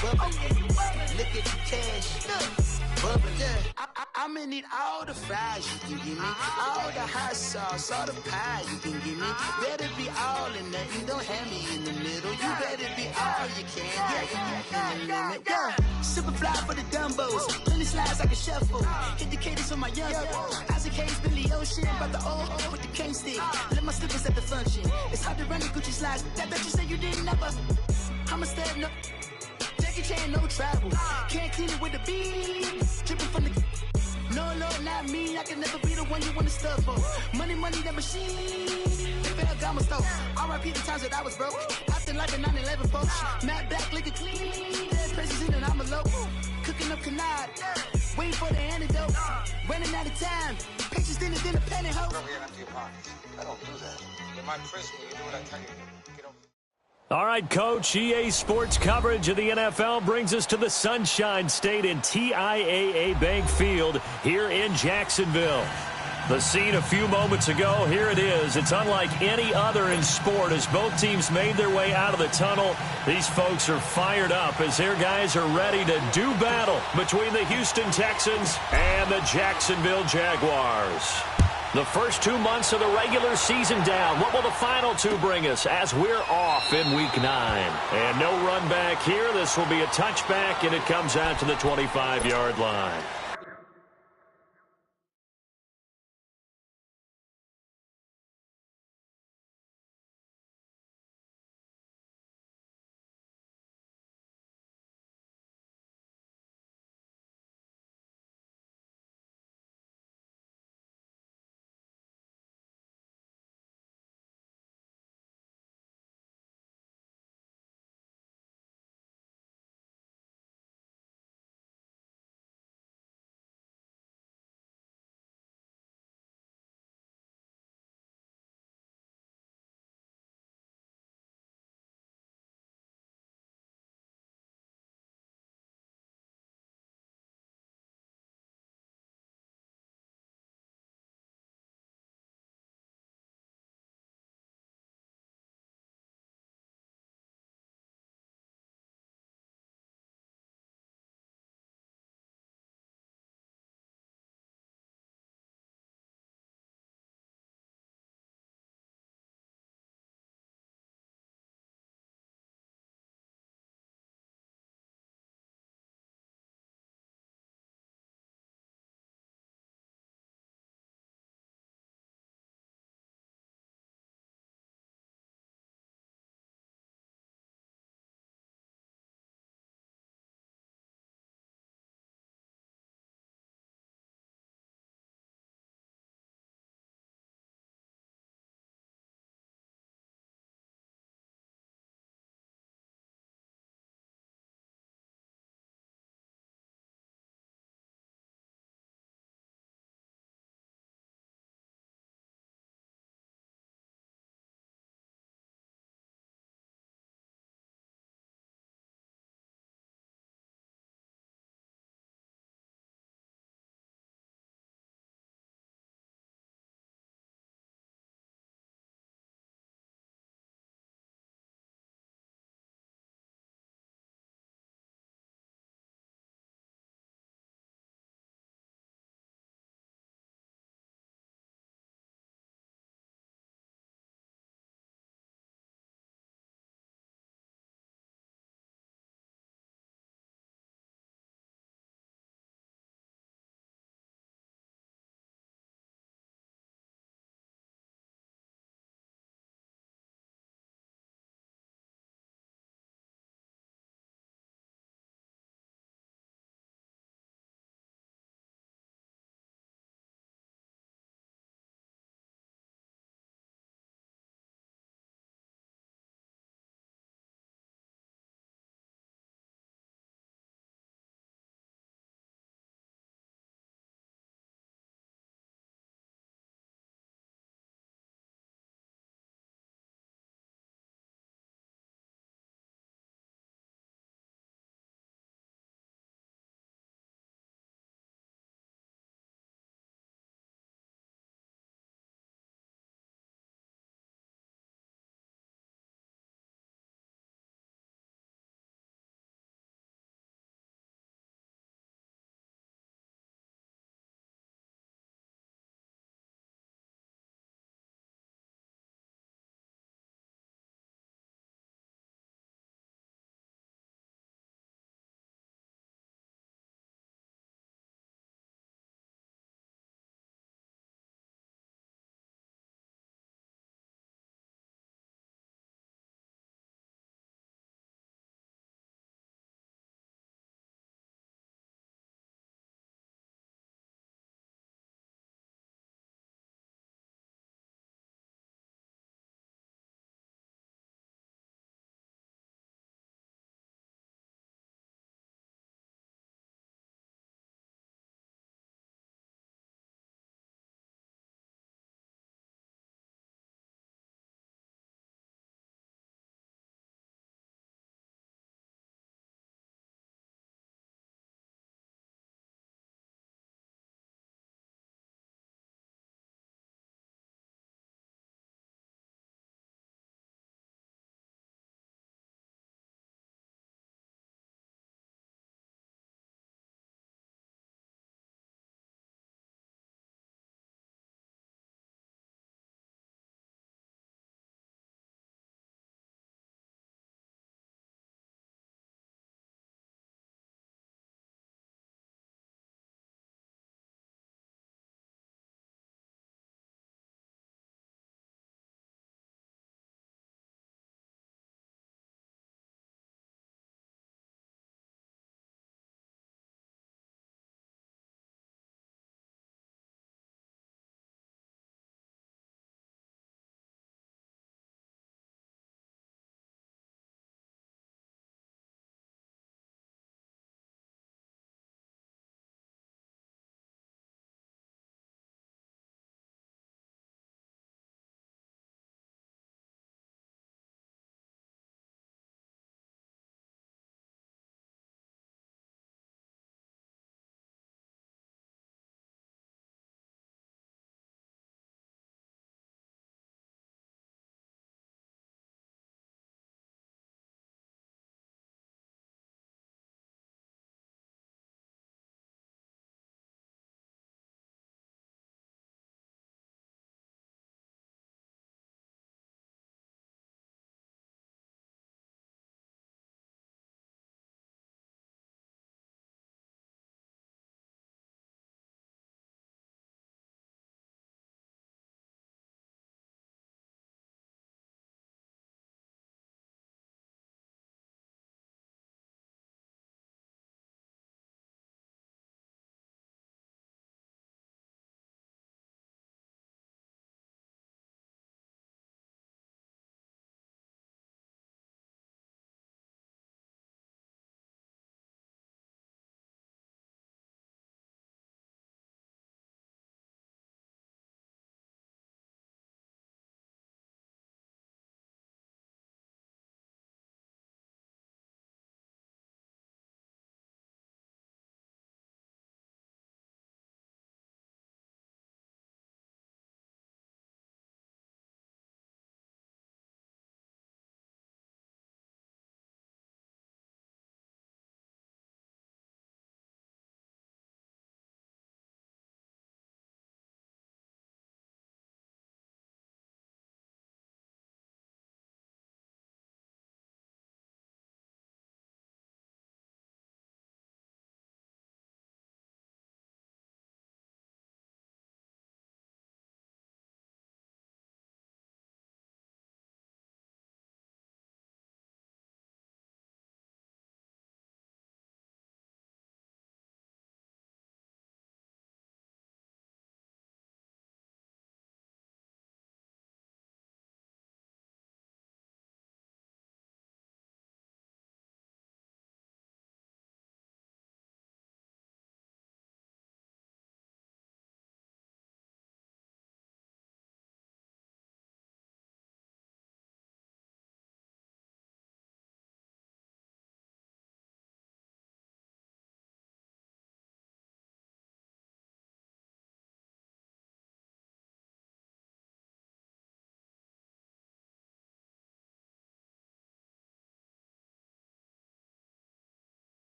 bubbling. Look at the cash, bubbling. I'ma need all the fries you can give me, all the hot sauce, all the pie you can give me. Better be all in nothing, don't have me in the middle. You better be all you can, yeah, in the limit, yeah. Super fly for the dumbos, plenty slides like a shuffle. Hit the cadence on my young Isaac Hayes, Billy Ocean, but the old hoe with the cane stick. Let my slippers at the function. It's hard to run the Gucci slides. That bet you say you didn't never. I'm a step no. Jackie Chan, no travel. Can't clean it with the beat. Dripping from the. No, Lord, not me. I can never be the one you want to stuff for. Money, that machine. Fell down my stove. R.I.P. the times that I was broke. Acting like a 9/11 post. Matte black, liquor clean. Dead presents in and I'm a local. Cooking up canard. Waiting for the antidote. Running out of time. Patience thinner than a pantyhose. Over here and empty your pockets. I don't do that. You're my prisoner. You do what I tell you. Get over. All right, Coach, EA Sports coverage of the NFL brings us to the Sunshine State in TIAA Bank Field here in Jacksonville. The scene a few moments ago, here it is. It's unlike any other in sport as both teams made their way out of the tunnel. These folks are fired up as their guys are ready to do battle between the Houston Texans and the Jacksonville Jaguars. The first 2 months of the regular season down. What will the final two bring us as we're off in Week 9? And no run back here. This will be a touchback, and it comes out to the 25-yard line.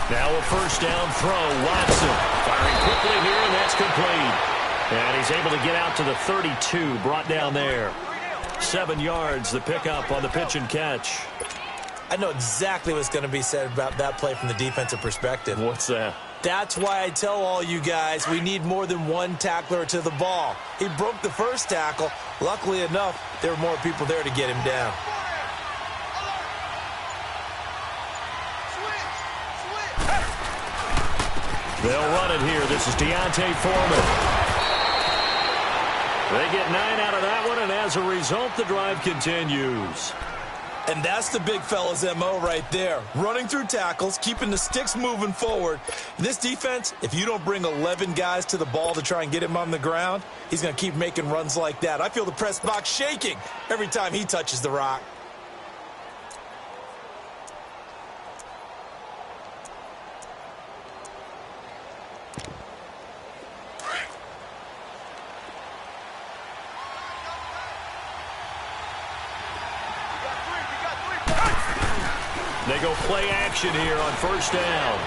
Now a first down throw. Watson firing quickly here, and that's complete. And he's able to get out to the 32, brought down there. 7 yards, the pickup on the pitch and catch. I know exactly what's going to be said about that play from the defensive perspective. What's that? That's why I tell all you guys we need more than one tackler to the ball. He broke the first tackle. Luckily enough, there were more people there to get him down. They'll run it here. This is Deontay Foreman. They get 9 out of that one, and as a result, the drive continues. And that's the big fella's MO right there. Running through tackles, keeping the sticks moving forward. This defense, if you don't bring 11 guys to the ball to try and get him on the ground, he's going to keep making runs like that. I feel the press box shaking every time he touches the rock. They go play action here on first down.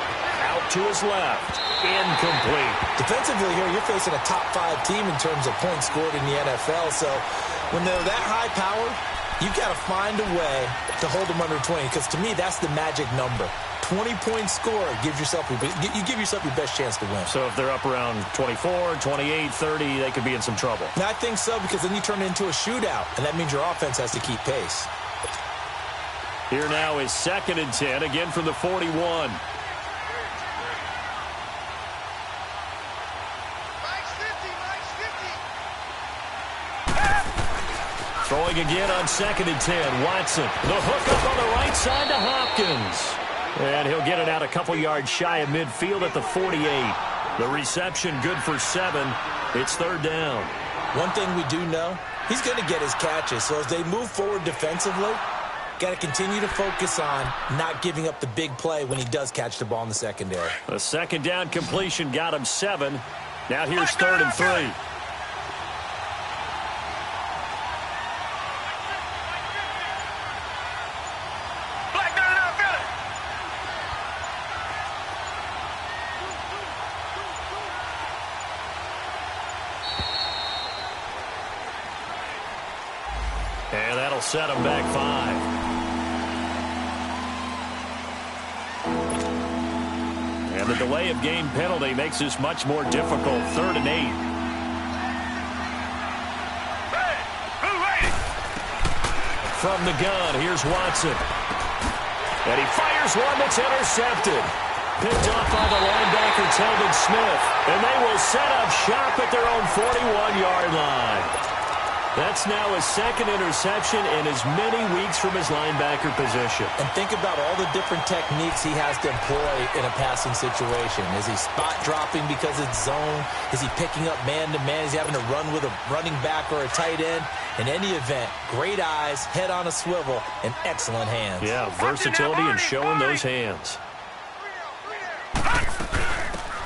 Out to his left. Incomplete. Defensively here, you're facing a top 5 team in terms of points scored in the NFL. So when they're that high powered, you've got to find a way to hold them under 20. Because to me, that's the magic number. 20-point score gives yourself your best chance to win. So if they're up around 24, 28, 30, they could be in some trouble. And I think so, because then you turn it into a shootout, and that means your offense has to keep pace. Here now is 2nd and 10, again from the 41. Throwing again on 2nd and 10. Watson, the hook up on the right side to Hopkins. And he'll get it out a couple yards shy of midfield at the 48. The reception good for 7. It's 3rd down. One thing we do know, he's going to get his catches. So as they move forward defensively, got to continue to focus on not giving up the big play when he does catch the ball in the secondary. A 2nd down completion got him 7. Now here's 3rd and 3. And that'll set him back 5. And the delay of game penalty makes this much more difficult. 3rd and 8. From the gun, here's Watson. And he fires one that's intercepted. Picked off by the linebacker, Telvin Smith. And they will set up shop at their own 41-yard line. That's now his 2nd interception in as many weeks from his linebacker position. And think about all the different techniques he has to employ in a passing situation. Is he spot dropping because it's zone? Is he picking up man-to-man? Is he having to run with a running back or a tight end? In any event, great eyes, head on a swivel, and excellent hands. Yeah, versatility and showing those hands.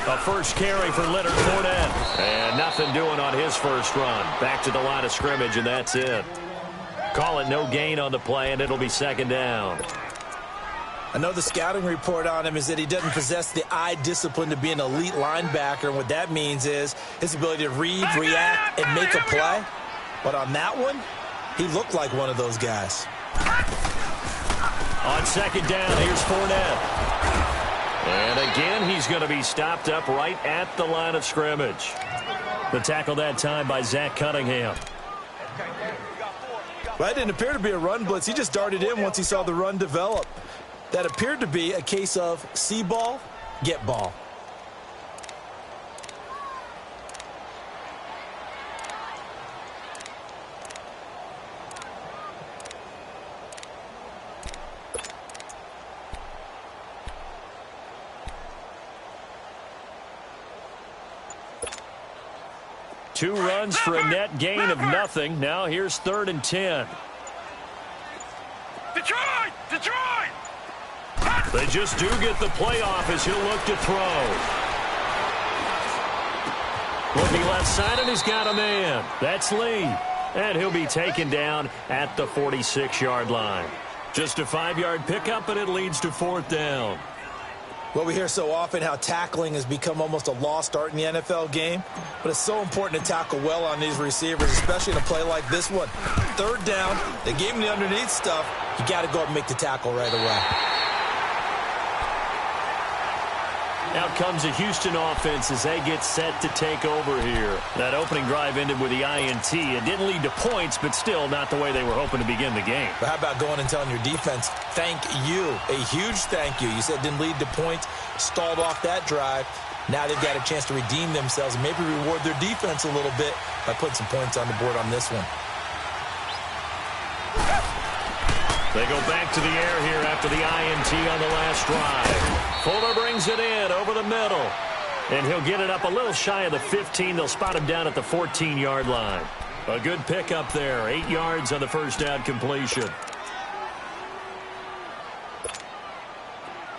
A first carry for Leonard Fournette. And nothing doing on his first run. Back to the line of scrimmage, and that's it. Call it no gain on the play, and it'll be 2nd down. I know the scouting report on him is that he doesn't possess the eye discipline to be an elite linebacker. And what that means is his ability to read, react, and make a play. But on that one, he looked like one of those guys. On 2nd down, here's Fournette. And again, he's going to be stopped up right at the line of scrimmage. The tackle that time by Zach Cunningham. Well, that didn't appear to be a run blitz. He just darted in once he saw the run develop. That appeared to be a case of see ball, get ball. Two runs for a net gain of nothing. Now here's 3rd and 10. Detroit! They just do get the playoff as he'll look to throw. Looking left side, and he's got a man. That's Lee. And he'll be taken down at the 46-yard line. Just a 5-yard pickup, and it leads to 4th down. Well, we hear so often how tackling has become almost a lost art in the NFL game, but it's so important to tackle well on these receivers, especially in a play like this one. 3rd down, they gave him the underneath stuff. You got to go up and make the tackle right away. Out comes the Houston offense as they get set to take over here. That opening drive ended with the INT. It didn't lead to points, but still not the way they were hoping to begin the game. But how about going and telling your defense, thank you, a huge thank you. You said it didn't lead to points, stalled off that drive. Now they've got a chance to redeem themselves and maybe reward their defense a little bit by putting some points on the board on this one. They go back to the air here after the INT on the last drive. Fuller brings it in over the middle. And he'll get it up a little shy of the 15. They'll spot him down at the 14-yard line. A good pickup there. 8 yards on the first down completion.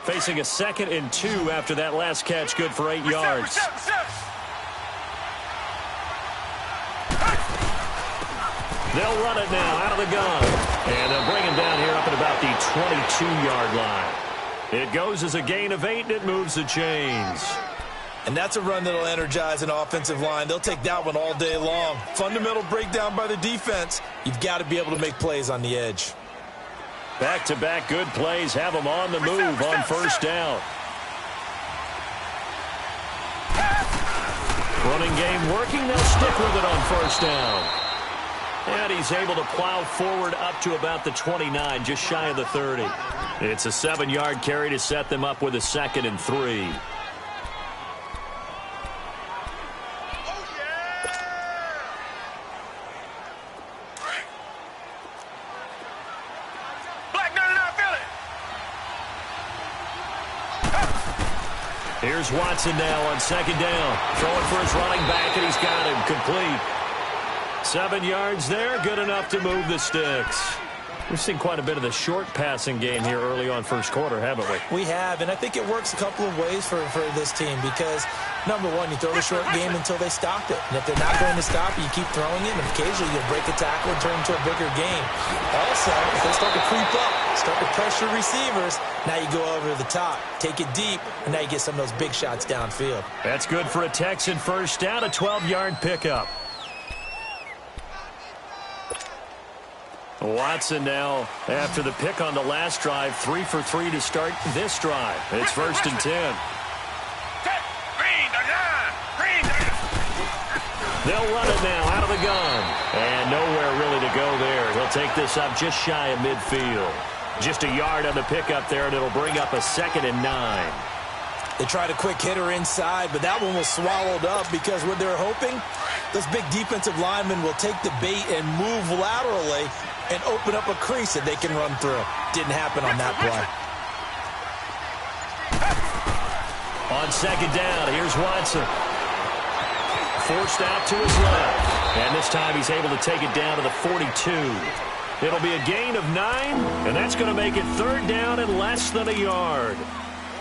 Facing a 2nd and 2 after that last catch. Good for 8 yards. They'll run it now out of the gun. And they'll bring him down here up at about the 22-yard line. It goes as a gain of 8, and it moves the chains. And that's a run that'll energize an offensive line. They'll take that one all day long. Fundamental breakdown by the defense. You've got to be able to make plays on the edge. Back-to-back good plays have them on the move on first down. Running game working. They'll stick with it on first down. And he's able to plow forward up to about the 29, just shy of the 30. It's a 7-yard carry to set them up with a 2nd and 3. Here's Watson now on 2nd down. Throwing for his running back, and he's got him complete. 7 yards there, good enough to move the sticks. We've seen quite a bit of the short passing game here early on first quarter, haven't we? We have, and I think it works a couple of ways for this team because, number one, you throw the short game until they stop it. And if they're not going to stop it, you keep throwing it, and occasionally you'll break a tackle and turn it into a bigger game. Also, if they start to creep up, start to pressure receivers, now you go over the top, take it deep, and now you get some of those big shots downfield. That's good for a Texan first down, a 12-yard pickup. Watson now, after the pick on the last drive, 3 for 3 to start this drive. It's 1st and 10. They'll run it now out of the gun. And nowhere really to go there. He'll take this up just shy of midfield. Just a yard on the pickup there, and it'll bring up a 2nd and 9. They tried a quick hitter inside, but that one was swallowed up because what they're hoping, those big defensive linemen will take the bait and move laterally and open up a crease that they can run through. Didn't happen on that play. On 2nd down, here's Watson. Forced out to his left. And this time he's able to take it down to the 42. It'll be a gain of 9, and that's going to make it 3rd down and less than a yard.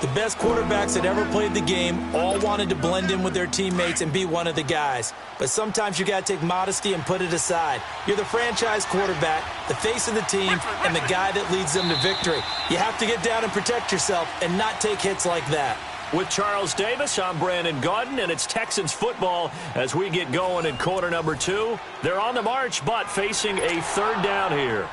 The best quarterbacks that ever played the game all wanted to blend in with their teammates and be one of the guys. But sometimes you got to take modesty and put it aside. You're the franchise quarterback, the face of the team, and the guy that leads them to victory. You have to get down and protect yourself and not take hits like that. With Charles Davis, I'm Brandon Gaudin, and it's Texans football as we get going in quarter number 2. They're on the march, but facing a 3rd down here.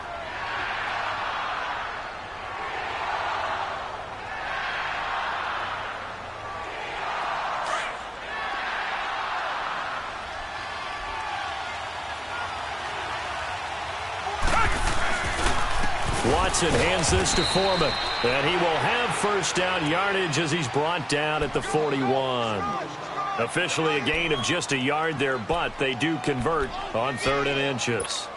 Watson hands this to Foreman, and he will have first down yardage as he's brought down at the 41. Officially a gain of just a yard there, but they do convert on 3rd and inches.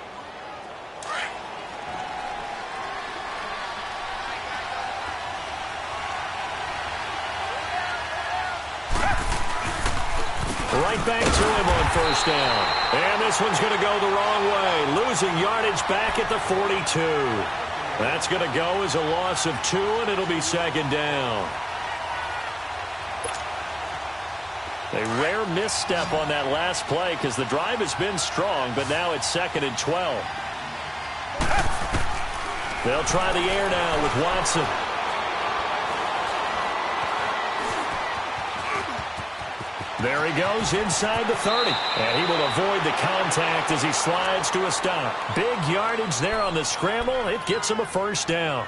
Right back to him on first down. And this one's going to go the wrong way. Losing yardage back at the 42. That's going to go as a loss of 2, and it'll be 2nd down. A rare misstep on that last play because the drive has been strong, but now it's 2nd and 12. They'll try the air now with Watson. There he goes inside the 30. And he will avoid the contact as he slides to a stop. Big yardage there on the scramble. It gets him a first down.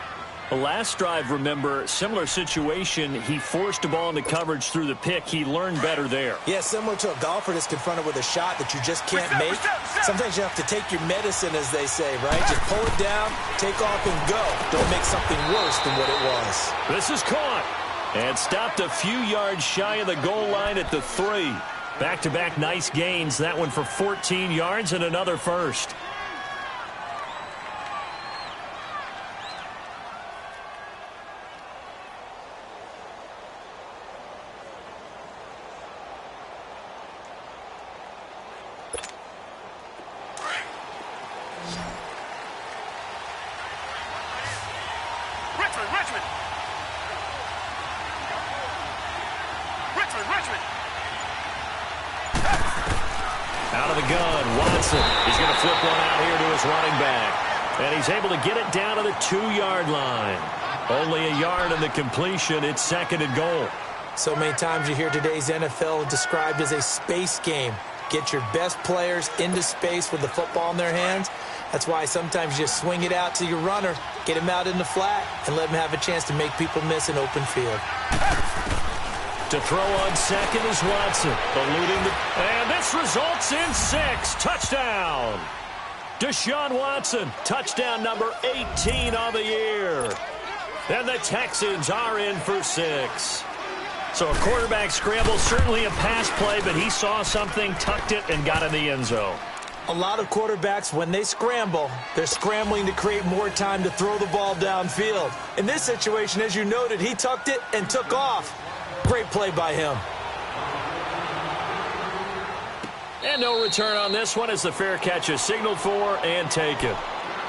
The last drive, remember, similar situation. He forced a ball into coverage through the pick. He learned better there. Yeah, similar to a golfer that's confronted with a shot that you just can't make. Sometimes you have to take your medicine, as they say, right? Just pull it down, take off, and go. Don't make something worse than what it was. This is caught. And stopped a few yards shy of the goal line at the 3. Back-to-back nice gains. That one for 14 yards and another first. Out of the gun, Watson. He's going to flip one out here to his running back. And he's able to get it down to the 2-yard line. Only a yard in the completion. It's second and goal. So many times you hear today's NFL described as a space game. Get your best players into space with the football in their hands. That's why sometimes you just swing it out to your runner, get him out in the flat, and let him have a chance to make people miss an open field. To throw on second is Watson. And this results in 6. Touchdown. Deshaun Watson, touchdown number 18 on the year. And the Texans are in for 6. So a quarterback scramble, certainly a pass play, but he saw something, tucked it, and got in the end zone. A lot of quarterbacks, when they scramble, they're scrambling to create more time to throw the ball downfield. In this situation, as you noted, he tucked it and took off. Great play by him. And no return on this one as the fair catch is signaled for and taken.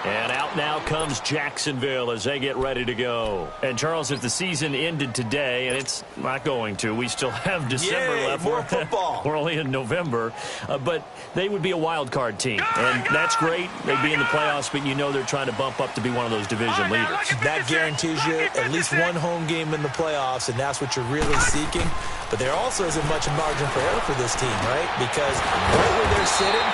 And out now comes Jacksonville as they get ready to go. And, Charles, if the season ended today, and it's not going to, we still have December left. More football. We're only in November. But they would be a wild card team. And that's great. They'd be in the playoffs, but you know they're trying to bump up to be one of those division leaders. That guarantees you at least one home game in the playoffs, and that's what you're really seeking. But there also isn't much margin for error for this team, right? Because right where they're sitting,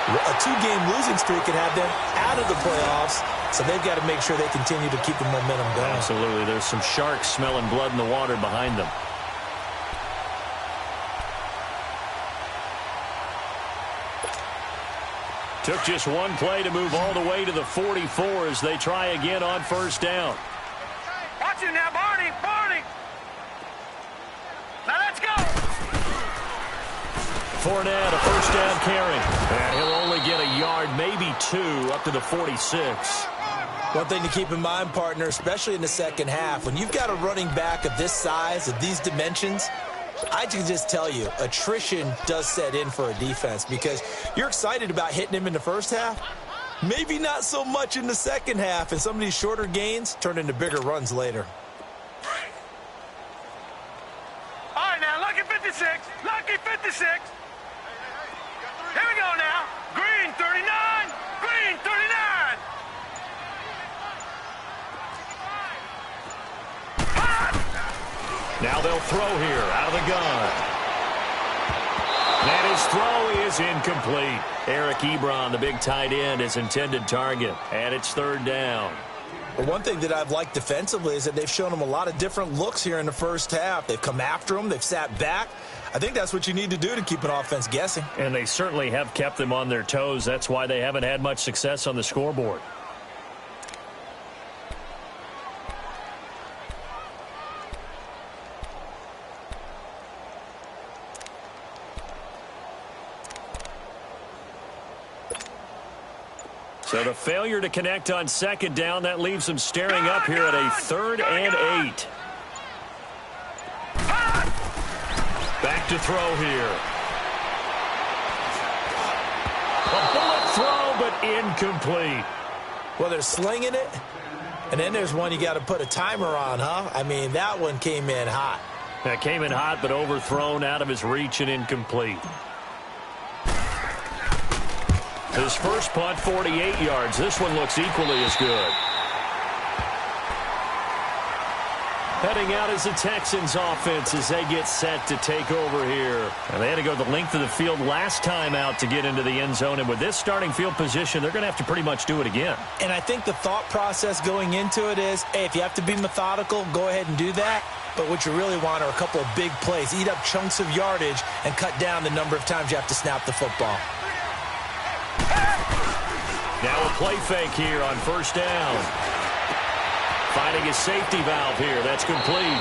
a 2-game losing streak can have them out of the playoffs, so they've got to make sure they continue to keep the momentum going. Absolutely. There's some sharks smelling blood in the water behind them. Took just one play to move all the way to the 44 as they try again on first down. Watch it now, Barney! Barney! Now let's go! Fournette, a first down carry. And he'll only get a yard, maybe 2, up to the 46. One thing to keep in mind, partner, especially in the second half, when you've got a running back of this size, of these dimensions, I can just tell you, attrition does set in for a defense because you're excited about hitting him in the first half. Maybe not so much in the second half, and some of these shorter gains turn into bigger runs later. All right, now, lucky 56. Lucky 56. Here we go now. Green 39. Green 39. Now they'll throw here out of the gun. And his throw is incomplete. Eric Ebron, the big tight end, is intended target. And it's third down. Well, one thing that I've liked defensively is that they've shown him a lot of different looks here in the first half. They've come after him. They've sat back. I think that's what you need to do to keep an offense guessing. And they certainly have kept them on their toes. That's why they haven't had much success on the scoreboard. So the failure to connect on second down, that leaves them staring up here at a 3rd and 8. Back to throw here. A bullet throw, but incomplete. Well, they're slinging it, and then there's one you got to put a timer on, huh? I mean, that one came in hot. That came in hot, but overthrown, out of his reach, and incomplete. His first punt, 48 yards. This one looks equally as good. Heading out is the Texans offense as they get set to take over here. And they had to go the length of the field last time out to get into the end zone. And with this starting field position, they're going to have to pretty much do it again. And I think the thought process going into it is, hey, if you have to be methodical, go ahead and do that. But what you really want are a couple of big plays. Eat up chunks of yardage and cut down the number of times you have to snap the football. Now a play fake here on first down. Finding his safety valve here. That's complete.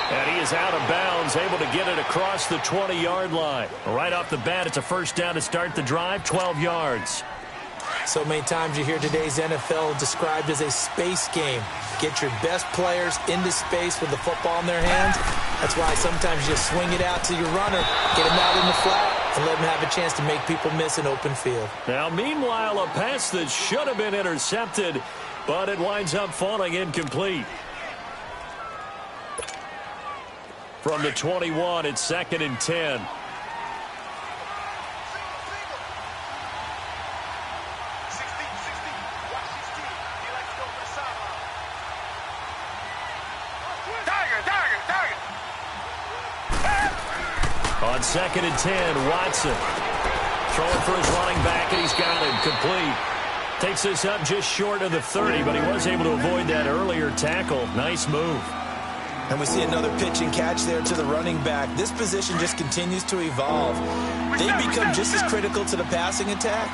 And he is out of bounds, able to get it across the 20-yard line. Right off the bat, it's a first down to start the drive, 12 yards. So many times you hear today's NFL described as a space game. Get your best players into space with the football in their hands. That's why sometimes you just swing it out to your runner, get him out in the flat, and let him have a chance to make people miss an open field. Now, meanwhile, a pass that should have been intercepted, but it winds up falling incomplete. From the 21, it's 2nd and 10. On 2nd and 10, Watson throwing for his running back, and he's got him complete. Takes this up just short of the 30, but he was able to avoid that earlier tackle. Nice move. And we see another pitch and catch there to the running back. This position just continues to evolve. They become just as critical to the passing attack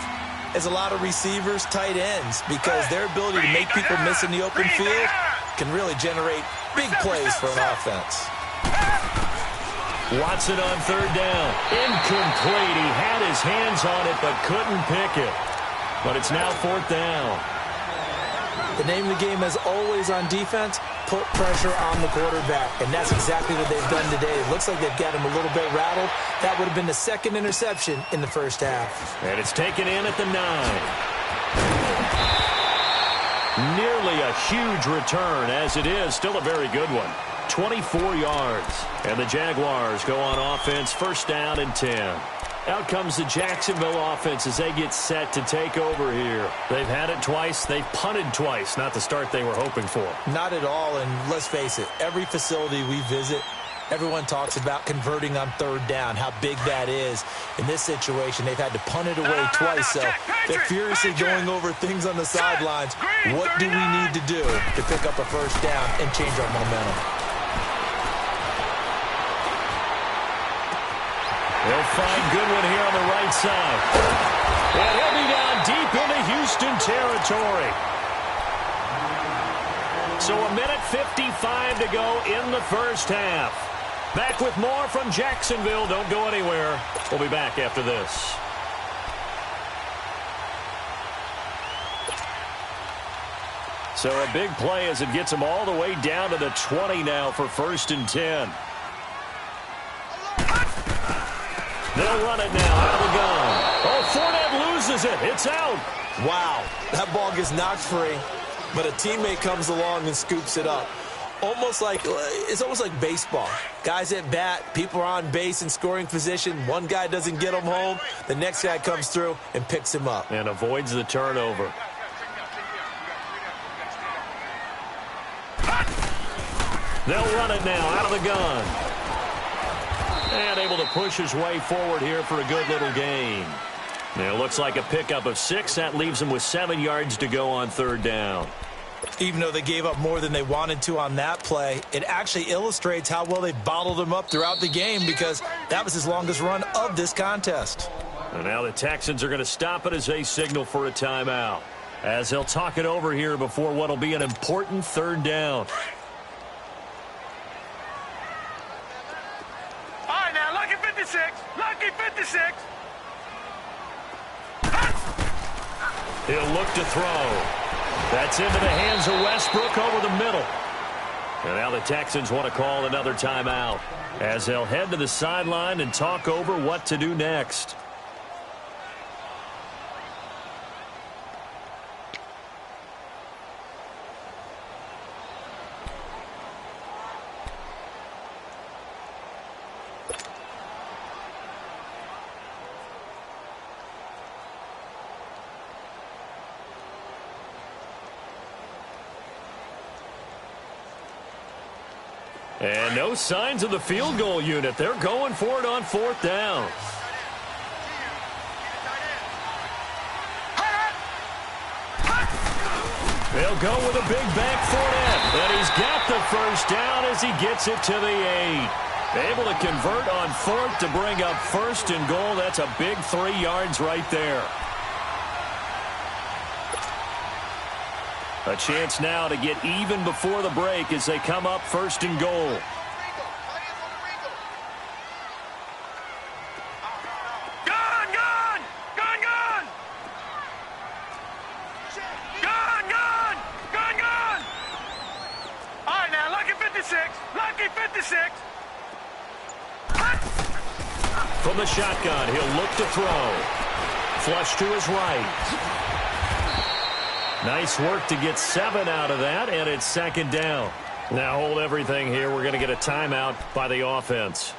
as a lot of receivers, tight ends, because their ability to make people miss in the open field can really generate big plays for an offense. Watson on third down. Incomplete. He had his hands on it but couldn't pick it. But it's now 4th down. The name of the game, as always on defense, put pressure on the quarterback. And that's exactly what they've done today. It looks like they've got him a little bit rattled. That would have been the 2nd interception in the first half. And it's taken in at the 9. Nearly a huge return, as it is. Still a very good one. 24 yards. And the Jaguars go on offense, first down and 10. Out comes the Jacksonville offense as they get set to take over here. They've had it twice. They've punted twice. Not the start they were hoping for. Not at all, and let's face it, every facility we visit, everyone talks about converting on third down, how big that is. In this situation, they've had to punt it away twice, so they're furiously going over things on the sidelines. What do we need to do to pick up a first down and change our momentum? They'll find Goodwin here on the right side. And he'll be down deep into Houston territory. So a minute 55 to go in the first half. Back with more from Jacksonville. Don't go anywhere. We'll be back after this. So a big play as it gets them all the way down to the 20 now for 1st and 10. They'll run it now out of the gun. Oh, Fournette loses it. It's out. Wow, that ball gets knocked free, but a teammate comes along and scoops it up. It's almost like baseball. Guys at bat, people are on base in scoring position. One guy doesn't get him home. The next guy comes through and picks him up. And avoids the turnover. They'll run it now out of the gun. And able to push his way forward here for a good little gain. Now it looks like a pickup of 6. That leaves him with 7 yards to go on third down. Even though they gave up more than they wanted to on that play, it actually illustrates how well they bottled him up throughout the game, because that was his longest run of this contest. And now the Texans are going to stop it as they signal for a timeout, as they'll talk it over here before what will be an important third down. All right, now, lucky 56. Lucky 56. He'll look to throw. That's into the hands of Westbrook over the middle. And now the Texans want to call another timeout, as they'll head to the sideline and talk over what to do next. And no signs of the field goal unit. They're going for it on 4th down. They'll go with a big back Fournette. And he's got the first down as he gets it to the 8. Able to convert on 4th to bring up 1st and goal. That's a big 3 yards right there. A chance now to get even before the break as they come up 1st and goal. From the shotgun, he'll look to throw. Flush to his right. Nice work to get 7 out of that, and it's 2nd down. Now hold everything here. We're going to get a timeout by the offense,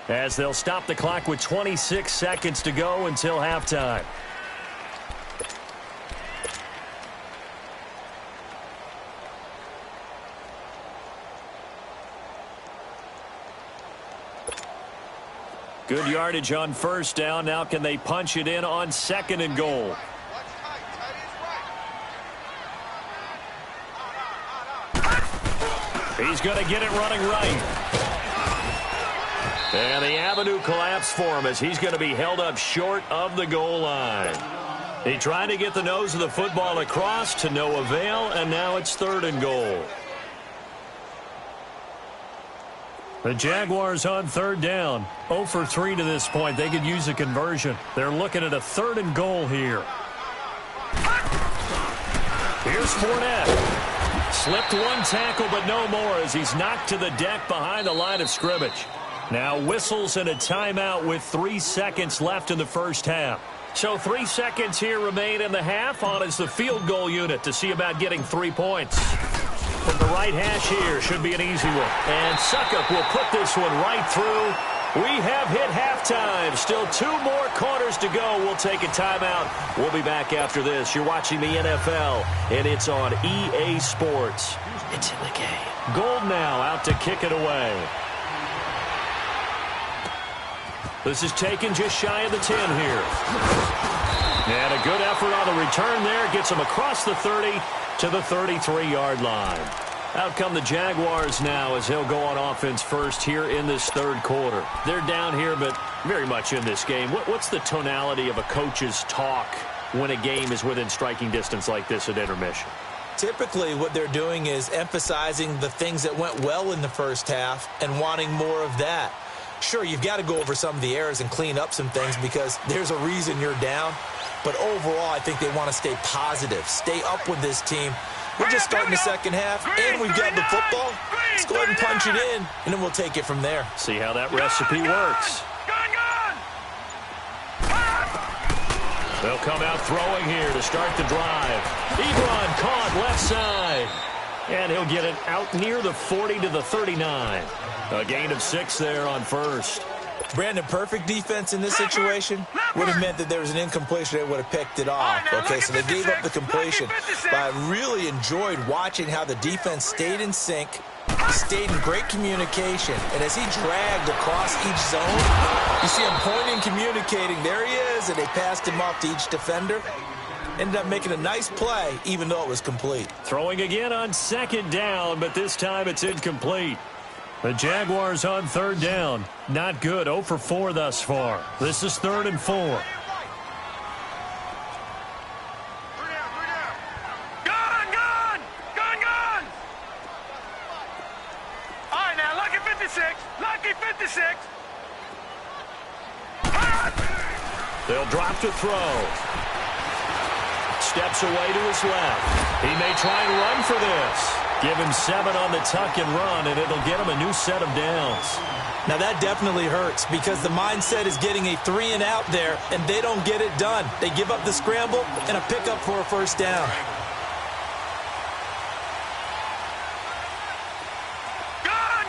as they'll stop the clock with 26 seconds to go until halftime. Good yardage on 1st down. Now can they punch it in on 2nd and goal? He's going to get it running right. And the avenue collapsed for him as he's going to be held up short of the goal line. He tried to get the nose of the football across to no avail, and now it's 3rd and goal. The Jaguars on 3rd down. 0 for 3 to this point. They could use a conversion. They're looking at a 3rd and goal here. Here's Fournette. Slipped one tackle, but no more as he's knocked to the deck behind the line of scrimmage. Now whistles and a timeout with 3 seconds left in the 1st half. So 3 seconds here remain in the half. On is the field goal unit to see about getting 3 points. From the right hash here, should be an easy one. And Suckup will put this one right through. We have hit halftime. Still 2 more quarters to go. We'll take a timeout. We'll be back after this. You're watching the NFL, and it's on EA Sports. It's in the game. Gold now out to kick it away. This is taken just shy of the 10 here. And a good effort on the return there. Gets him across the 30 to the 33-yard line. Out come the Jaguars now as he'll go on offense first here in this 3rd quarter. They're down here, but very much in this game. What's the tonality of a coach's talk when a game is within striking distance like this at intermission? Typically, what they're doing is emphasizing the things that went well in the 1st half and wanting more of that. Sure, you've got to go over some of the errors and clean up some things because there's a reason you're down. But overall, I think they want to stay positive, stay up with this team. We're just starting the 2nd half, and we've got the football. Let's go ahead and punch it in, and then we'll take it from there. See how that recipe works. They'll come out throwing here to start the drive. Ebron caught left side. And he'll get it out near the 40 to the 39. A gain of 6 there on 1st. Brandon, perfect defense in this situation would have meant that there was an incompletion. They would have picked it off. Okay, so they gave up the completion. But I really enjoyed watching how the defense stayed in sync, stayed in great communication. And as he dragged across each zone, you see him pointing, communicating. There he is, and they passed him off to each defender. Ended up making a nice play, even though it was complete. Throwing again on 2nd down, but this time it's incomplete. The Jaguars on 3rd down. Not good. 0 for 4 thus far. This is 3rd and 4. Gun! All right, now, lucky 56. Lucky 56. They'll drop to throw. Steps away to his left. He may try and run for this. Give him 7 on the tuck and run, and it'll get him a new set of downs. Now that definitely hurts because the mindset is getting a 3 and out there, and they don't get it done. They give up the scramble and a pickup for a 1st down. Gun!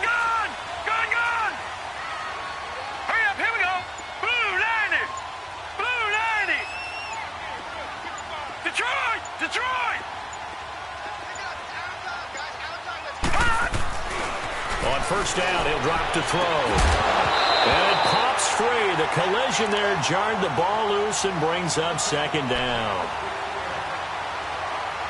Hurry up, here we go. Blue 90. Blue 90. Detroit! On first down, he'll drop to throw. And it pops free. The collision there jarred the ball loose and brings up second down.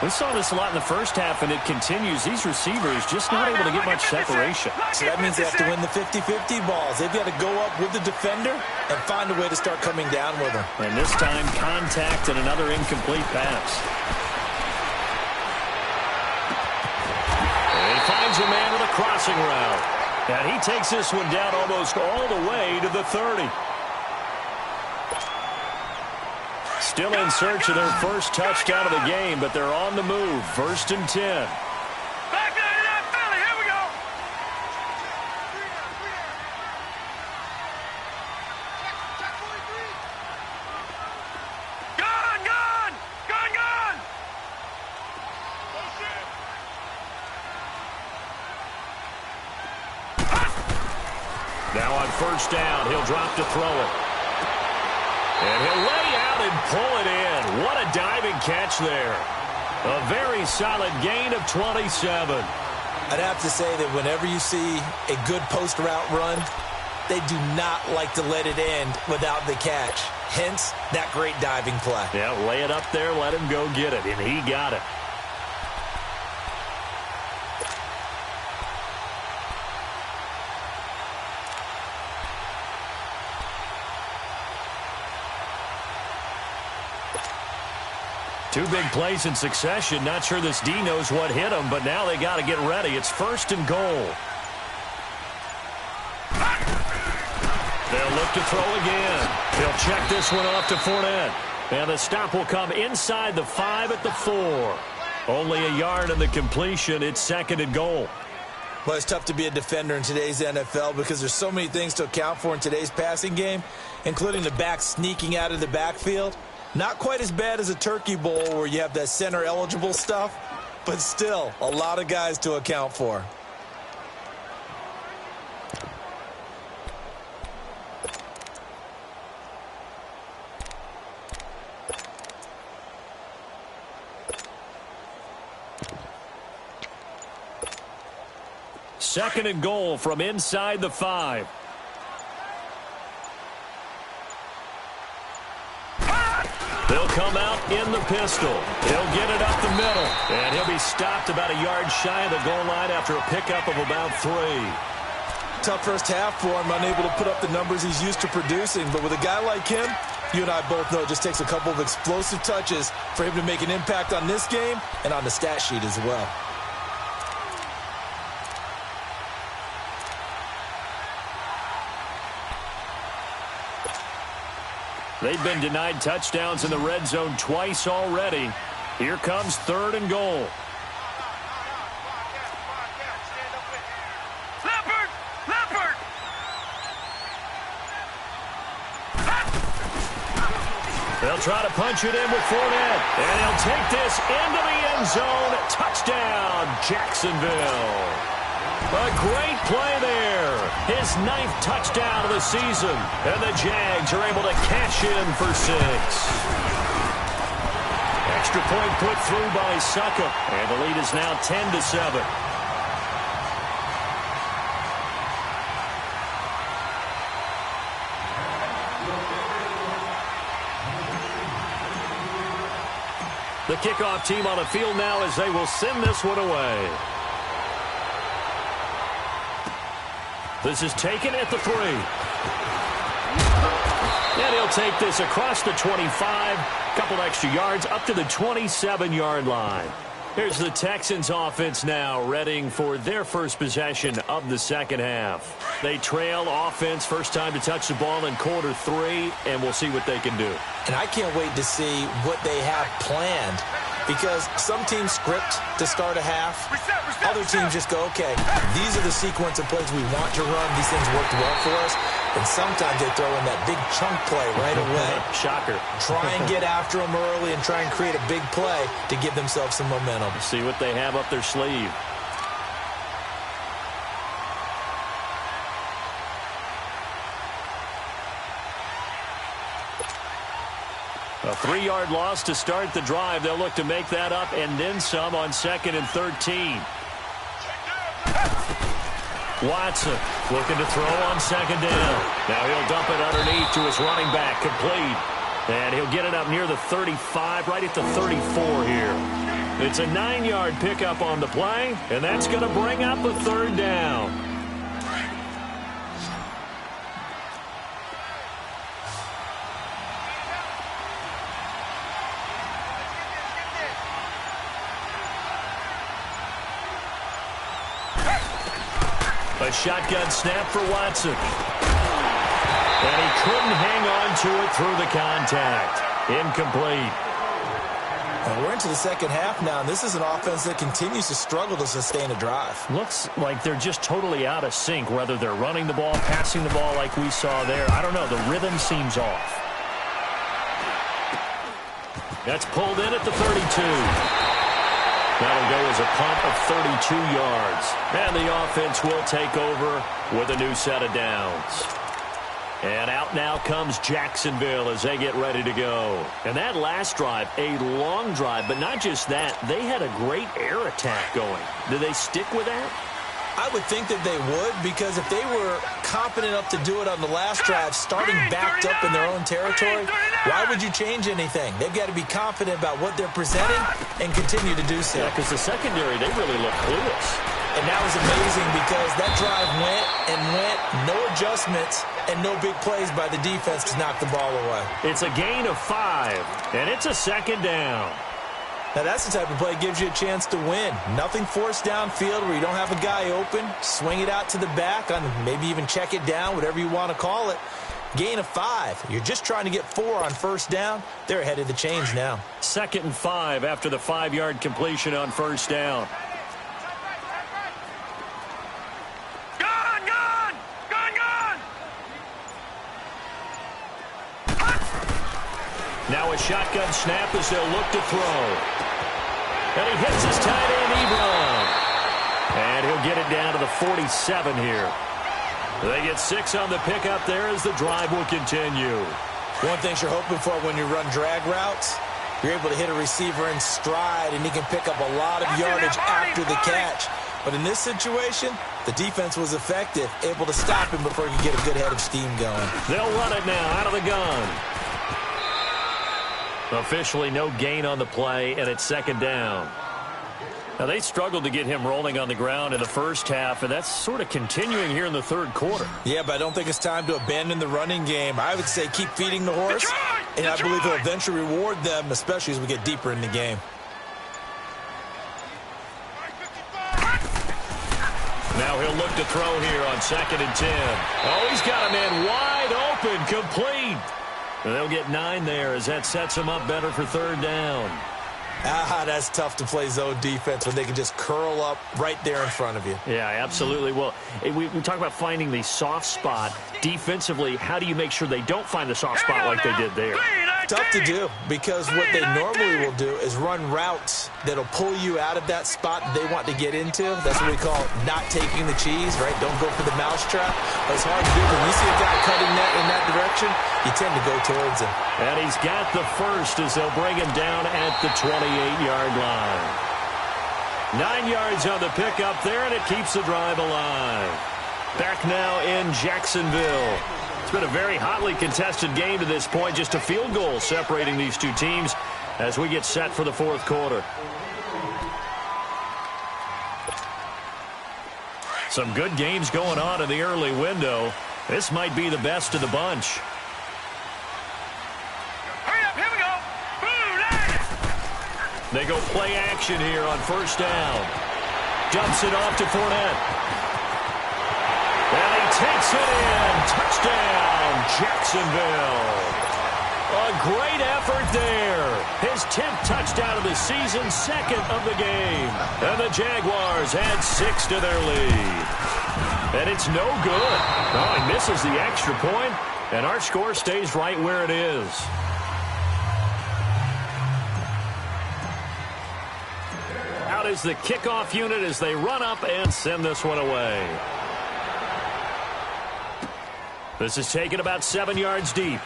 We saw this a lot in the first half, and it continues. These receivers just not able to get much separation. So that means they have to win the 50-50 balls. They've got to go up with the defender and find a way to start coming down with them. And this time, contact and another incomplete pass. And he finds a man with a crossing route. And he takes this one down almost all the way to the 30. Still in search of their first touchdown of the game, but they're on the move. 1st and 10. Back there to that Philly. Here we go. Gone, gone, gone, gone. Now on first down, he'll drop to throw it. And he'll lay out and pull it in. What a diving catch there. A very solid gain of 27. I'd have to say that whenever you see a good post route run, they do not like to let it end without the catch. Hence, that great diving play. Yeah, lay it up there, let him go get it, and he got it. Two big plays in succession. Not sure this D knows what hit him, but now they got to get ready. It's 1st and goal. They'll look to throw again. He'll check this one off to Fournette. And the stop will come inside the 5 at the 4. Only a yard in the completion. It's 2nd and goal. Well, it's tough to be a defender in today's NFL because there's so many things to account for in today's passing game, including the back sneaking out of the backfield. Not quite as bad as a turkey bowl where you have that center-eligible stuff, but still a lot of guys to account for. Second and goal from inside the 5. They'll come out in the pistol. He'll get it up the middle. And he'll be stopped about a yard shy of the goal line after a pickup of about 3. Tough first half for him, unable to put up the numbers he's used to producing. But with a guy like him, you and I both know it just takes a couple of explosive touches for him to make an impact on this game and on the stat sheet as well. They've been denied touchdowns in the red zone twice already. Here comes 3rd and goal. Leopard! Leopard! They'll try to punch it in with Fournette. And he'll take this into the end zone. Touchdown, Jacksonville. A great play there. His 9th touchdown of the season. And the Jags are able to cash in for 6. Extra point put through by Succop. And the lead is now 10-7. The kickoff team on the field now as they will send this one away. This is taken at the 3. And he'll take this across the 25. Couple extra yards up to the 27-yard line. Here's the Texans offense now, readying for their first possession of the second half. They trail offense, first time to touch the ball in quarter 3, and we'll see what they can do. And I can't wait to see what they have planned, because some teams script to start a half. Other teams just go, okay, these are the sequence of plays we want to run. These things worked well for us. And sometimes they throw in that big chunk play right away. Shocker. Try and get after them early and try and create a big play to give themselves some momentum. See what they have up their sleeve. A 3-yard loss to start the drive. They'll look to make that up and then some on 2nd and 13. Watson looking to throw on second down. Now he'll dump it underneath to his running back, complete. And he'll get it up near the 35, right at the 34 here. It's a 9-yard pickup on the play, and that's going to bring up a third down. A shotgun snap for Watson. And he couldn't hang on to it through the contact. Incomplete. And we're into the second half now, and this is an offense that continues to struggle to sustain a drive. Looks like they're just totally out of sync, whether they're running the ball, passing the ball like we saw there. I don't know. The rhythm seems off. That's pulled in at the 32. That'll go as a punt of 32 yards. And the offense will take over with a new set of downs. And out now comes Jacksonville as they get ready to go. And that last drive, a long drive, but not just that. They had a great air attack going. Do they stick with that? I would think that they would, because if they were confident enough to do it on the last drive, starting backed up in their own territory, why would you change anything? They've got to be confident about what they're presenting and continue to do so. Yeah, because the secondary, they really look clueless. And that was amazing because that drive went and went, no adjustments, and no big plays by the defense to knock the ball away. It's a gain of 5, and it's a second down. Now, that's the type of play that gives you a chance to win. Nothing forced downfield where you don't have a guy open. Swing it out to the back, on maybe even check it down, whatever you want to call it. Gain of 5. You're just trying to get 4 on first down. They're ahead of the chains now. 2nd and 5 after the 5-yard completion on first down. Now a shotgun snap as they'll look to throw. And he hits his tight end, Ebron. And he'll get it down to the 47 here. They get 6 on the pickup there as the drive will continue. One thing you're hoping for when you run drag routes, you're able to hit a receiver in stride, and he can pick up a lot of yardage after the catch. But in this situation, the defense was effective, able to stop him before he could get a good head of steam going. They'll run it now out of the gun. Officially no gain on the play, and it's 2nd down. Now, they struggled to get him rolling on the ground in the first half, and that's sort of continuing here in the 3rd quarter. Yeah, but I don't think it's time to abandon the running game. I would say keep feeding the horse, and I believe he'll eventually reward them, especially as we get deeper in the game. Now he'll look to throw here on 2nd and 10. Oh, he's got a man wide open, complete. And they'll get 9 there as that sets them up better for 3rd down. That's tough to play zone defense when they can just curl up right there in front of you. Yeah, absolutely. Well, we talk about finding the soft spot. Defensively, how do you make sure they don't find the soft spot like they did there? Tough to do, because what they normally will do is run routes that'll pull you out of that spot that they want to get into. That's what we call not taking the cheese, right? Don't go for the mousetrap. But it's hard to do when you see a guy cutting that in that direction, you tend to go towards him. And he's got the first as they'll bring him down at the 28-yard line. 9 yards on the pickup there, and it keeps the drive alive. Back now in Jacksonville. It's been a very hotly contested game to this point. Just a field goal separating these two teams as we get set for the 4th quarter. Some good games going on in the early window. This might be the best of the bunch. Hurry up, here we go. Boom, They go play action here on first down. Dumps it off to Fournette. And he takes it in. Touchdown, Jacksonville. A great effort there. His 10th touchdown of the season, 2nd of the game. And the Jaguars add 6 to their lead. And it's no good. Oh, he misses the extra point, and our score stays right where it is. Out is the kickoff unit as they run up and send this one away. This is taken about 7 yards deep.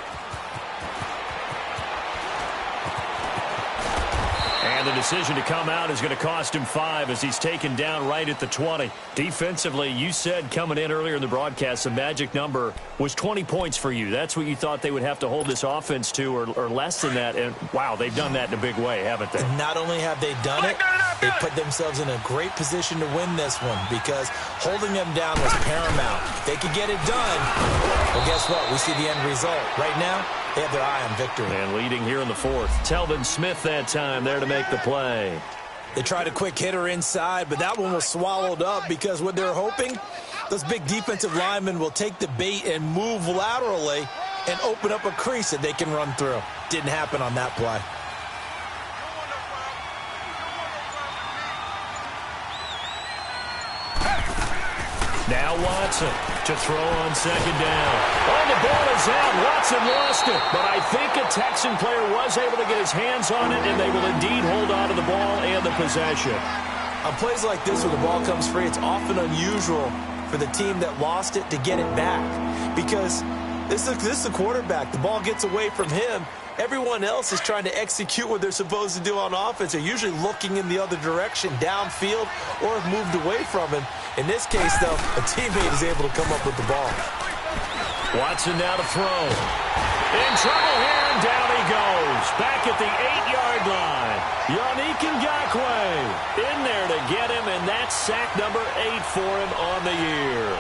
And And the decision to come out is going to cost him 5 as he's taken down right at the 20. Defensively, you said coming in earlier in the broadcast, the magic number was 20 points for you. That's what you thought they would have to hold this offense to, or less than that. And, wow, they've done that in a big way, haven't they? And not only have they done it, they put themselves in a great position to win this one because holding them down was paramount. If they could get it done, well, guess what? We see the end result. Right now, they have their eye on victory. And leading here in the 4th. Telvin Smith that time there to make the play. They tried a quick hitter inside, but that one was swallowed up because what they're hoping, those big defensive linemen will take the bait and move laterally and open up a crease that they can run through. Didn't happen on that play. Now Watson to throw on 2nd down. Oh, the ball is out. Watson lost it. But I think a Texan player was able to get his hands on it, and they will indeed hold on to the ball and the possession. On plays like this where the ball comes free, it's often unusual for the team that lost it to get it back because this is the quarterback. The ball gets away from him. Everyone else is trying to execute what they're supposed to do on offense. They're usually looking in the other direction, downfield, or have moved away from him. In this case, though, a teammate is able to come up with the ball. Watson now to throw. In trouble here, and down he goes. Back at the 8-yard line. Yannick Ngakoue in there to get him, and that's sack number 8 for him on the year.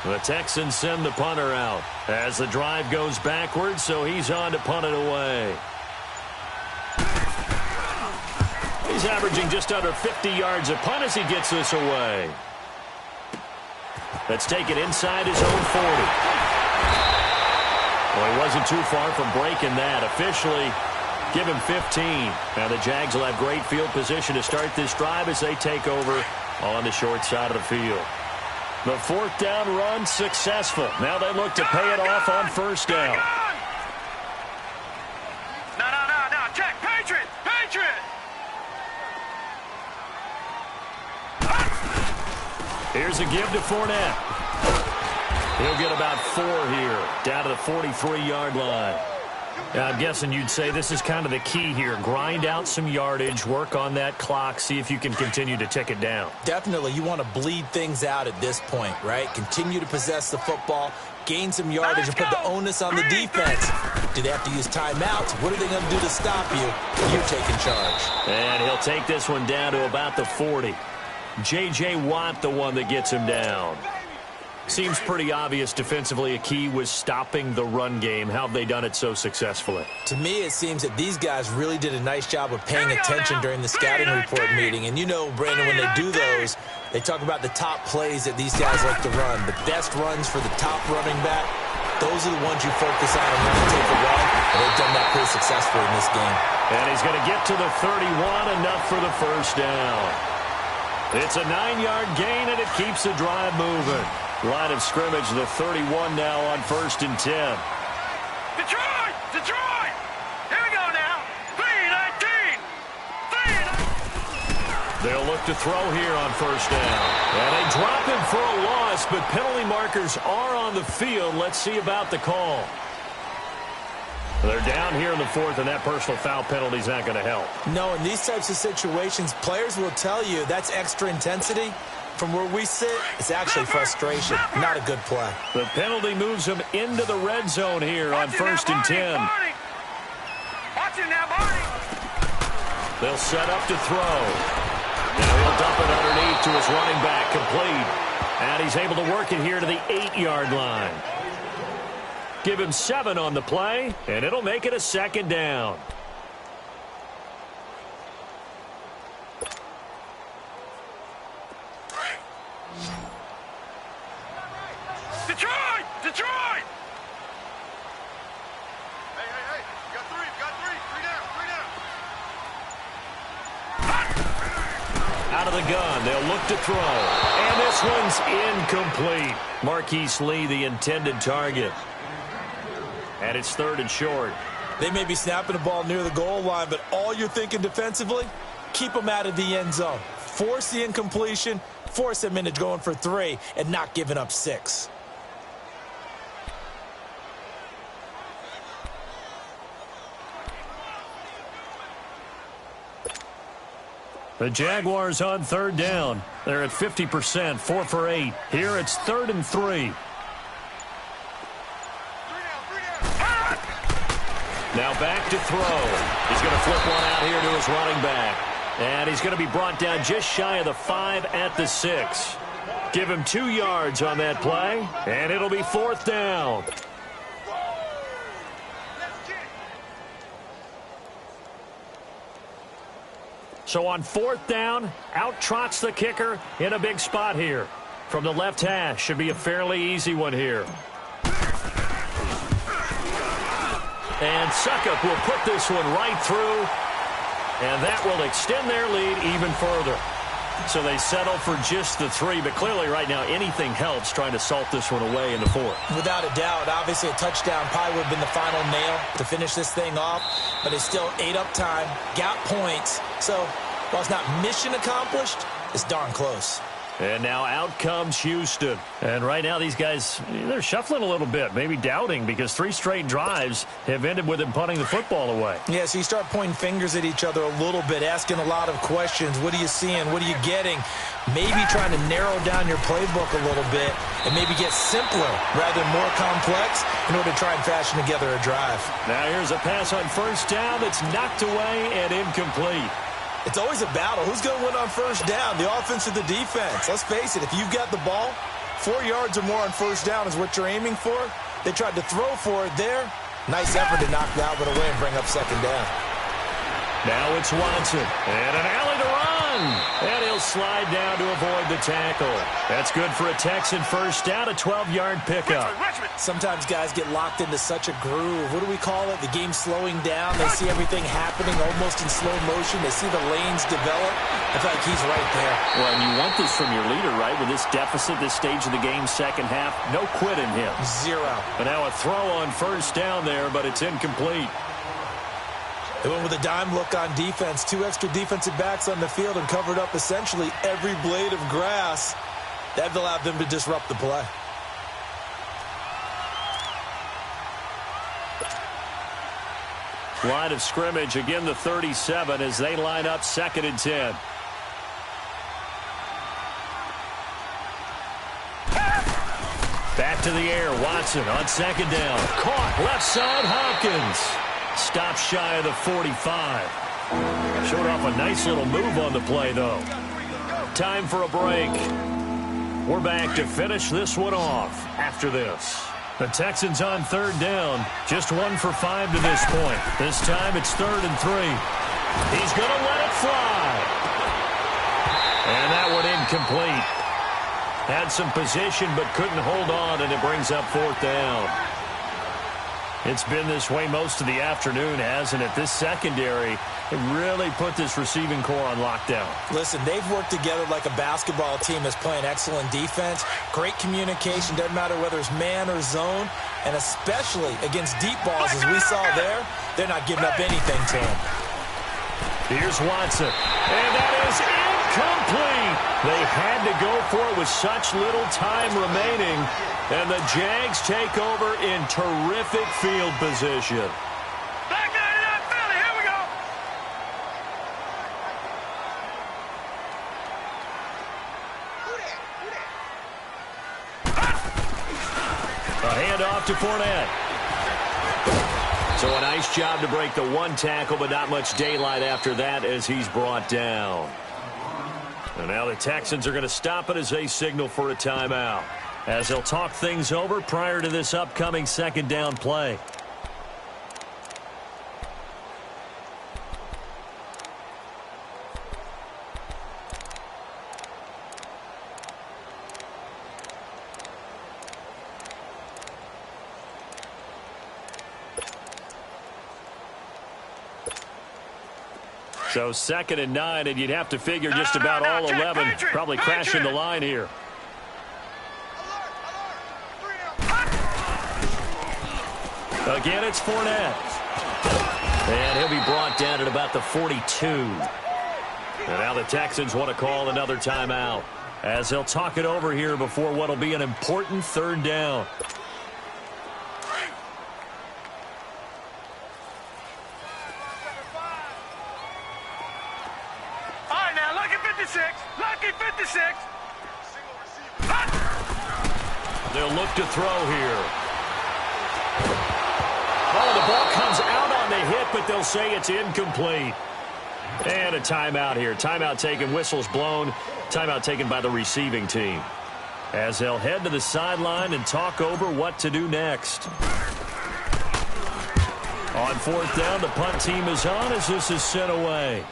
The Texans send the punter out as the drive goes backwards, so he's on to punt it away. He's averaging just under 50 yards a punt as he gets this away. Let's take it inside his own 40. Well, he wasn't too far from breaking that. Officially, give him 15. Now the Jags will have great field position to start this drive as they take over on the short side of the field. The 4th down run successful. Now they look to pay it off on 1st down. No. Check. Patriot. Here's a give to Fournette. He'll get about 4 here, down to the 43-yard line. I'm guessing you'd say this is kind of the key here. Grind out some yardage, work on that clock, see if you can continue to tick it down. Definitely. You want to bleed things out at this point, right? Continue to possess the football, gain some yardage, and put the onus on the defense. Do they have to use timeouts? What are they going to do to stop you? You're taking charge. And he'll take this one down to about the 40. J.J. Watt, the one that gets him down. Seems pretty obvious defensively a key was stopping the run game. How have they done it so successfully? To me, it seems that these guys really did a nice job of paying attention during the scouting report meeting. And you know, Brandon, when they do those, they talk about the top plays that these guys like to run. The best runs for the top running back, those are the ones you focus on and want to take a run. And they've done that pretty successfully in this game. And he's going to get to the 31, enough for the 1st down. It's a 9-yard gain, and it keeps the drive moving. Line of scrimmage, the 31 now on 1st and 10. Detroit! Here we go now. 3-19. They'll look to throw here on 1st down. And they drop him for a loss, but penalty markers are on the field. Let's see about the call. They're down here in the 4th, and that personal foul penalty is not going to help. No, in these types of situations, players will tell you that's extra intensity. From where we sit, it's actually frustration. Not a good play. The penalty moves him into the red zone here on 1st and 10. Watch it now, Barney. They'll set up to throw. Now he'll dump it underneath to his running back, complete. And he's able to work it here to the 8-yard line. Give him 7 on the play, and it'll make it a 2nd down. Detroit! Hey, you got 3 down. Out of the gun, they'll look to throw. And this one's incomplete. Marquise Lee, the intended target. And it's 3rd and short. They may be snapping the ball near the goal line, but all you're thinking defensively, keep them out of the end zone. Force the incompletion, force them into going for 3, and not giving up 6. The Jaguars on 3rd down. They're at 50%, 4 for 8. Here it's 3rd and 3. Now back to throw. He's going to flip one out here to his running back. And he's going to be brought down just shy of the 5 at the 6. Give him 2 yards on that play, and it'll be 4th down. So on 4th down, out trots the kicker in a big spot here. From the left hash, should be a fairly easy one here. And Suckup will put this one right through, and that will extend their lead even further. So they settle for just the 3, but clearly right now anything helps trying to salt this one away in the 4th. Without a doubt, obviously a touchdown probably would have been the final nail to finish this thing off, but it's still ate up time, got points, so while it's not mission accomplished, it's darn close. And now out comes Houston. And right now these guys, they're shuffling a little bit, maybe doubting, because 3 straight drives have ended with them punting the football away. Yeah, so you start pointing fingers at each other a little bit, asking a lot of questions. What are you seeing? What are you getting? Maybe trying to narrow down your playbook a little bit and maybe get simpler rather than more complex in order to try and fashion together a drive. Now here's a pass on 1st down that's knocked away and incomplete. It's always a battle. Who's going to win on 1st down, the offense or the defense? Let's face it, if you've got the ball, 4 yards or more on 1st down is what you're aiming for. They tried to throw for it there. Nice effort to knock Albert away and bring up 2nd down. Now it's Watson, and an alley to run. And he'll slide down to avoid the tackle. That's good for a Texan 1st down, a 12-yard pickup. Sometimes guys get locked into such a groove. What do we call it? The game slowing down. They see everything happening almost in slow motion. They see the lanes develop. I feel like he's right there. Well, and you want this from your leader, right? With this deficit, this stage of the game, 2nd half, no quit in him. 0. But now a throw on 1st down there, but it's incomplete. They went with a dime look on defense. 2 extra defensive backs on the field and covered up essentially every blade of grass. That allowed them to disrupt the play. Line of scrimmage, again the 37 as they line up 2nd and 10. Back to the air, Watson on 2nd down. Caught, left side, Hopkins. Stop shy of the 45. Showed off a nice little move on the play, though. Time for a break. We're back to finish this one off after this. The Texans on 3rd down. Just 1 for 5 to this point. This time it's 3rd and 3. He's going to let it fly. And that one incomplete. Had some position but couldn't hold on, and it brings up 4th down. It's been this way most of the afternoon, hasn't it? This secondary really put this receiving core on lockdown. Listen, they've worked together like a basketball team that's playing excellent defense. Great communication, doesn't matter whether it's man or zone, and especially against deep balls, as we saw there, they're not giving up anything to him. Here's Watson, and that is incomplete. They had to go for it with such little time remaining, and the Jags take over in terrific field position. Back 99 Philly, here we go. A handoff to Fournette. So a nice job to break the 1 tackle, but not much daylight after that as he's brought down. And now the Texans are going to stop it as they signal for a timeout, as they'll talk things over prior to this upcoming 2nd down play. So 2nd and 9, and you'd have to figure just about all 11 probably crashing the line here. Again, it's Fournette. And he'll be brought down at about the 42. And now the Texans want to call another timeout as they'll talk it over here before what will be an important 3rd down. All right, now, lucky 56. Lucky 56. They'll look to throw here. Oh, the ball comes out on the hit, but they'll say it's incomplete. And a timeout here. Timeout taken, whistles blown. Timeout taken by the receiving team. As they'll head to the sideline and talk over what to do next. On 4th down, the punt team is on as this is sent away.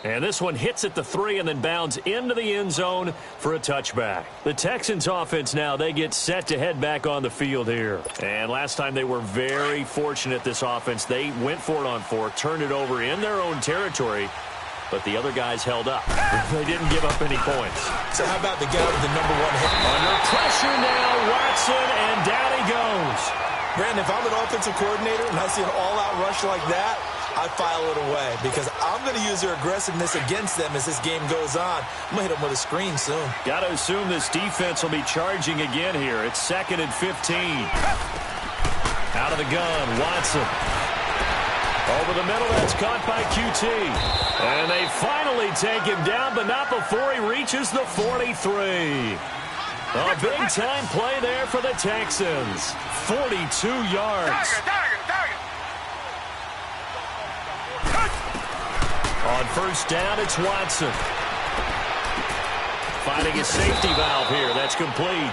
And this one hits at the 3 and then bounds into the end zone for a touchback. The Texans offense now, they get set to head back on the field here. And last time they were very fortunate, this offense. They went for it on 4, turned it over in their own territory, but the other guys held up. They didn't give up any points. So how about the guy with the number 1 hit? Under pressure now, Watson, and down he goes. Brandon, if I'm an offensive coordinator and I see an all-out rush like that, I file it away because I'm going to use their aggressiveness against them as this game goes on. I'm going to hit them with a screen soon. Got to assume this defense will be charging again here. It's 2nd and 15. Out of the gun, Watson. Over the middle, that's caught by QT. And they finally take him down, but not before he reaches the 43. A big-time play there for the Texans. 42 yards. On 1st down, it's Watson. Finding a safety valve here. That's complete.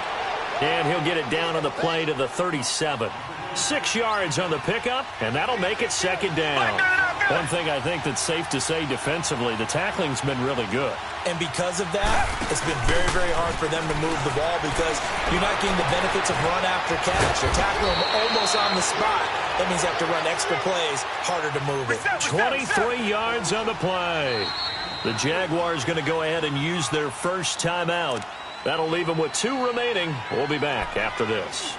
And he'll get it down on the play to the 37. 6 yards on the pickup, and that'll make it 2nd down. One thing I think that's safe to say defensively, the tackling's been really good. And because of that, it's been very, very hard for them to move the ball because you're not getting the benefits of run after catch. You're tackling them almost on the spot. That means you have to run extra plays, harder to move it. 23 yards on the play. The Jaguars going to go ahead and use their first timeout. That'll leave them with 2 remaining. We'll be back after this.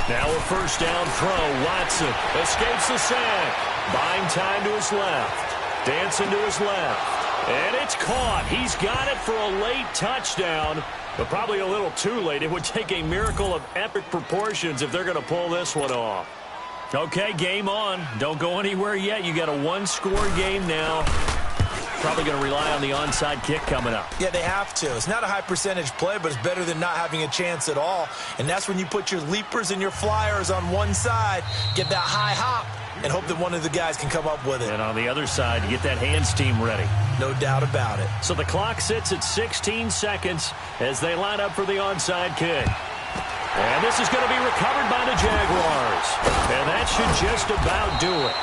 Now a 1st down throw. Watson escapes the sack. Buying time to his left. Dancing to his left. And it's caught. He's got it for a late touchdown, but probably a little too late. It would take a miracle of epic proportions if they're going to pull this one off. Okay, game on. Don't go anywhere yet. You got a 1-score game now. Probably going to rely on the onside kick coming up. Yeah, they have to. It's not a high percentage play, but it's better than not having a chance at all. And that's when you put your leapers and your flyers on one side, get that high hop, and hope that one of the guys can come up with it. And on the other side, you get that hands team ready. No doubt about it. So the clock sits at 16 seconds as they line up for the onside kick. And this is going to be recovered by the Jaguars. And that should just about do it.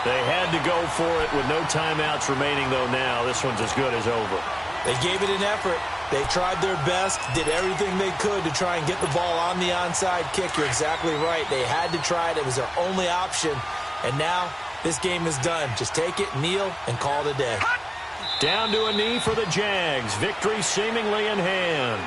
They had to go for it with no timeouts remaining, though, now. This one's as good as over. They gave it an effort. They tried their best, did everything they could to try and get the ball on the onside kick. You're exactly right. They had to try it. It was their only option. And now this game is done. Just take it, kneel, and call it a day. Down to a knee for the Jags. Victory seemingly in hand.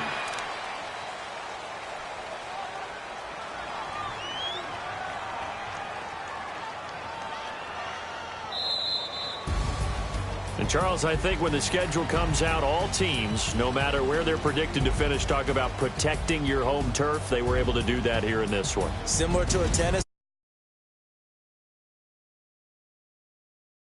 And, Charles, I think when the schedule comes out, all teams, no matter where they're predicted to finish, talk about protecting your home turf. They were able to do that here in this one. Similar to a tennis